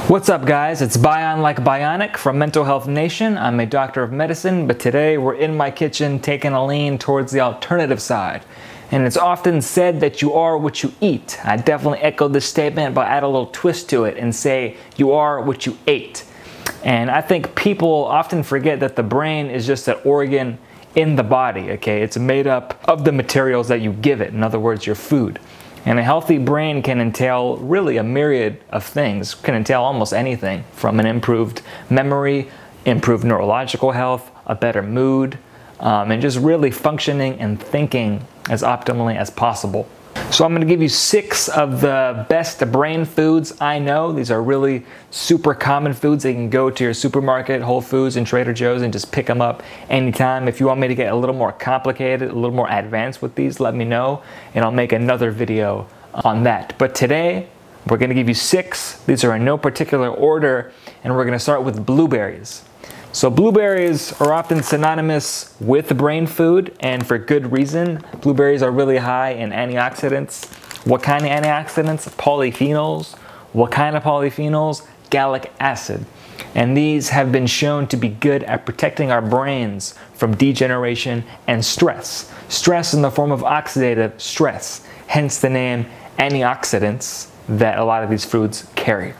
What's up, guys? It's Bion Like Bionic from Mental Health Nation. I'm a doctor of medicine, but today we're in my kitchen taking a lean towards the alternative side. And it's often said that you are what you eat. I definitely echo this statement, but add a little twist to it and say you are what you ate. And I think people often forget that the brain is just an organ in the body, okay? It's made up of the materials that you give it, in other words, your food. And a healthy brain can entail really a myriad of things, can entail almost anything from an improved memory, improved neurological health, a better mood, and just really functioning and thinking as optimally as possible. So I'm going to give you 6 of the best brain foods I know. These are really super common foods. You can go to your supermarket, Whole Foods and Trader Joe's and just pick them up anytime. If you want me to get a little more complicated, a little more advanced with these, let me know and I'll make another video on that. But today we're going to give you 6. These are in no particular order and we're going to start with blueberries. So blueberries are often synonymous with brain food, and for good reason. Blueberries are really high in antioxidants. What kind of antioxidants? Polyphenols. What kind of polyphenols? Gallic acid. And these have been shown to be good at protecting our brains from degeneration and stress. Stress in the form of oxidative stress, hence the name antioxidants that a lot of these foods carry.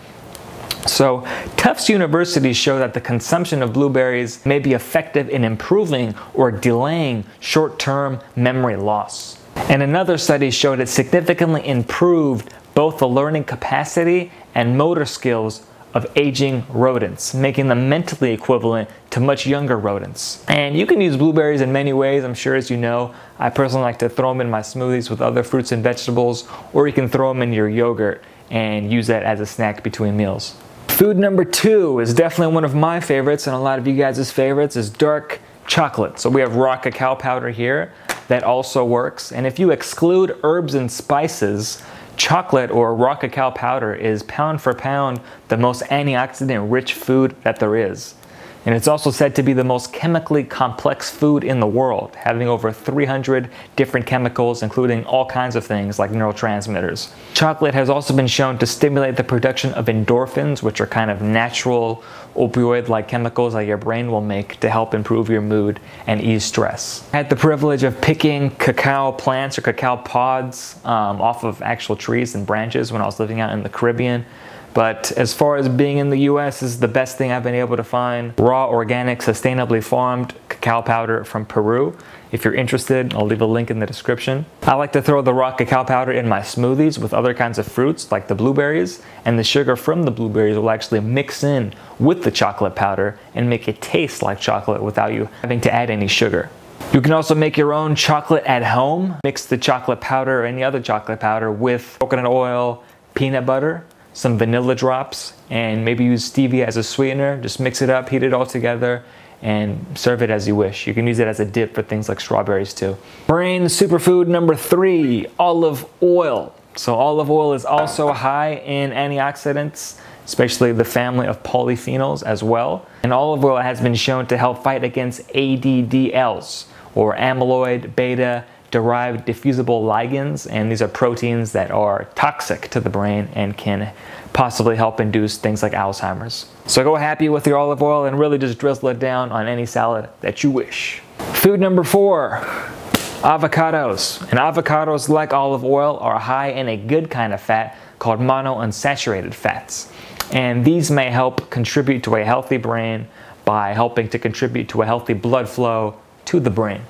So Tufts University showed that the consumption of blueberries may be effective in improving or delaying short-term memory loss. And another study showed it significantly improved both the learning capacity and motor skills of aging rodents, making them mentally equivalent to much younger rodents. And you can use blueberries in many ways, I'm sure, as you know. I personally like to throw them in my smoothies with other fruits and vegetables, or you can throw them in your yogurt and use that as a snack between meals. Food number 2 is definitely one of my favorites, and a lot of you guys' favorites, is dark chocolate. So we have raw cacao powder here that also works. And if you exclude herbs and spices, chocolate or raw cacao powder is pound for pound the most antioxidant rich food that there is. And it's also said to be the most chemically complex food in the world, having over 300 different chemicals, including all kinds of things like neurotransmitters. Chocolate has also been shown to stimulate the production of endorphins, which are kind of natural opioid-like chemicals that your brain will make to help improve your mood and ease stress. I had the privilege of picking cacao plants or cacao pods off of actual trees and branches when I was living out in the Caribbean. But as far as being in the US, this is the best thing I've been able to find. Raw, organic, sustainably farmed cacao powder from Peru. If you're interested, I'll leave a link in the description. I like to throw the raw cacao powder in my smoothies with other kinds of fruits like the blueberries, and the sugar from the blueberries will actually mix in with the chocolate powder and make it taste like chocolate without you having to add any sugar. You can also make your own chocolate at home. Mix the chocolate powder or any other chocolate powder with coconut oil, peanut butter, some vanilla drops, and maybe use stevia as a sweetener. Just mix it up, heat it all together, and serve it as you wish. You can use it as a dip for things like strawberries too. Brain superfood number 3, olive oil. So olive oil is also high in antioxidants, especially the family of polyphenols as well. And olive oil has been shown to help fight against ADDLs, or amyloid, beta-Derived diffusible ligands, and these are proteins that are toxic to the brain and can possibly help induce things like Alzheimer's. So go happy with your olive oil and really just drizzle it down on any salad that you wish. Food number 4, avocados. And avocados, like olive oil, are high in a good kind of fat called monounsaturated fats. And these may help contribute to a healthy brain by helping to contribute to a healthy blood flow to the brain.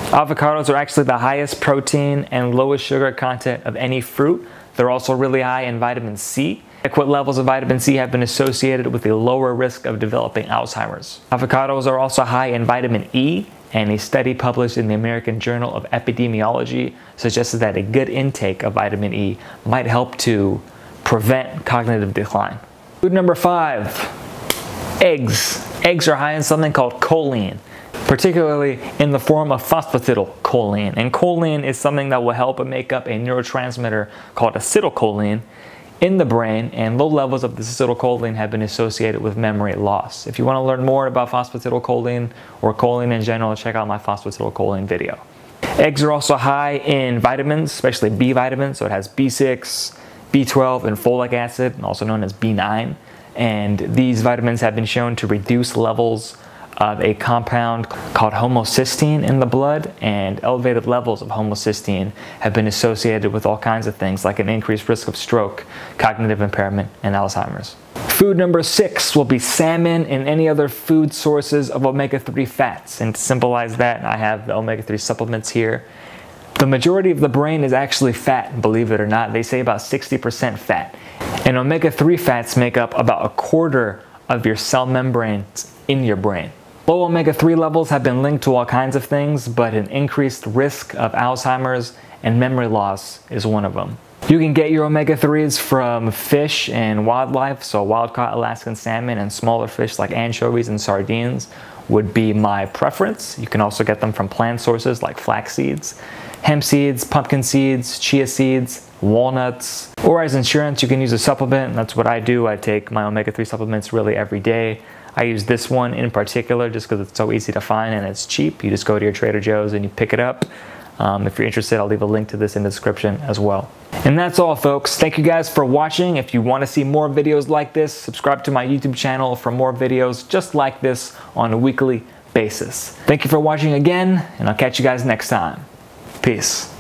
Avocados are actually the highest protein and lowest sugar content of any fruit. They're also really high in vitamin C. Adequate levels of vitamin C have been associated with a lower risk of developing Alzheimer's. Avocados are also high in vitamin E, and a study published in the American Journal of Epidemiology suggested that a good intake of vitamin E might help to prevent cognitive decline. Food number 5, eggs. Eggs are high in something called choline, particularly in the form of phosphatidylcholine. And choline is something that will help make up a neurotransmitter called acetylcholine in the brain, and low levels of this acetylcholine have been associated with memory loss. If you want to learn more about phosphatidylcholine or choline in general, check out my phosphatidylcholine video. Eggs are also high in vitamins, especially B vitamins, so it has B6, B12, and folic acid, also known as B9. and these vitamins have been shown to reduce levels of a compound called homocysteine in the blood, and elevated levels of homocysteine have been associated with all kinds of things like an increased risk of stroke, cognitive impairment, and Alzheimer's. Food number 6 will be salmon and any other food sources of omega-3 fats. And to symbolize that, I have the omega-3 supplements here. The majority of the brain is actually fat, believe it or not. They say about 60% fat. And omega-3 fats make up about a quarter of your cell membranes in your brain. Low omega-3 levels have been linked to all kinds of things, but an increased risk of Alzheimer's and memory loss is one of them. You can get your omega-3s from fish and wildlife, so wild-caught Alaskan salmon and smaller fish like anchovies and sardines would be my preference. You can also get them from plant sources like flax seeds, hemp seeds, pumpkin seeds, chia seeds, walnuts, or as insurance you can use a supplement. That's what I do. I take my omega-3 supplements really every day. I use this one in particular just because it's so easy to find and it's cheap. You just go to your Trader Joe's and you pick it up. If you're interested, I'll leave a link to this in the description as well. And that's all, folks. Thank you guys for watching. If you want to see more videos like this, subscribe to my YouTube channel for more videos just like this on a weekly basis. Thank you for watching again, and I'll catch you guys next time. Peace.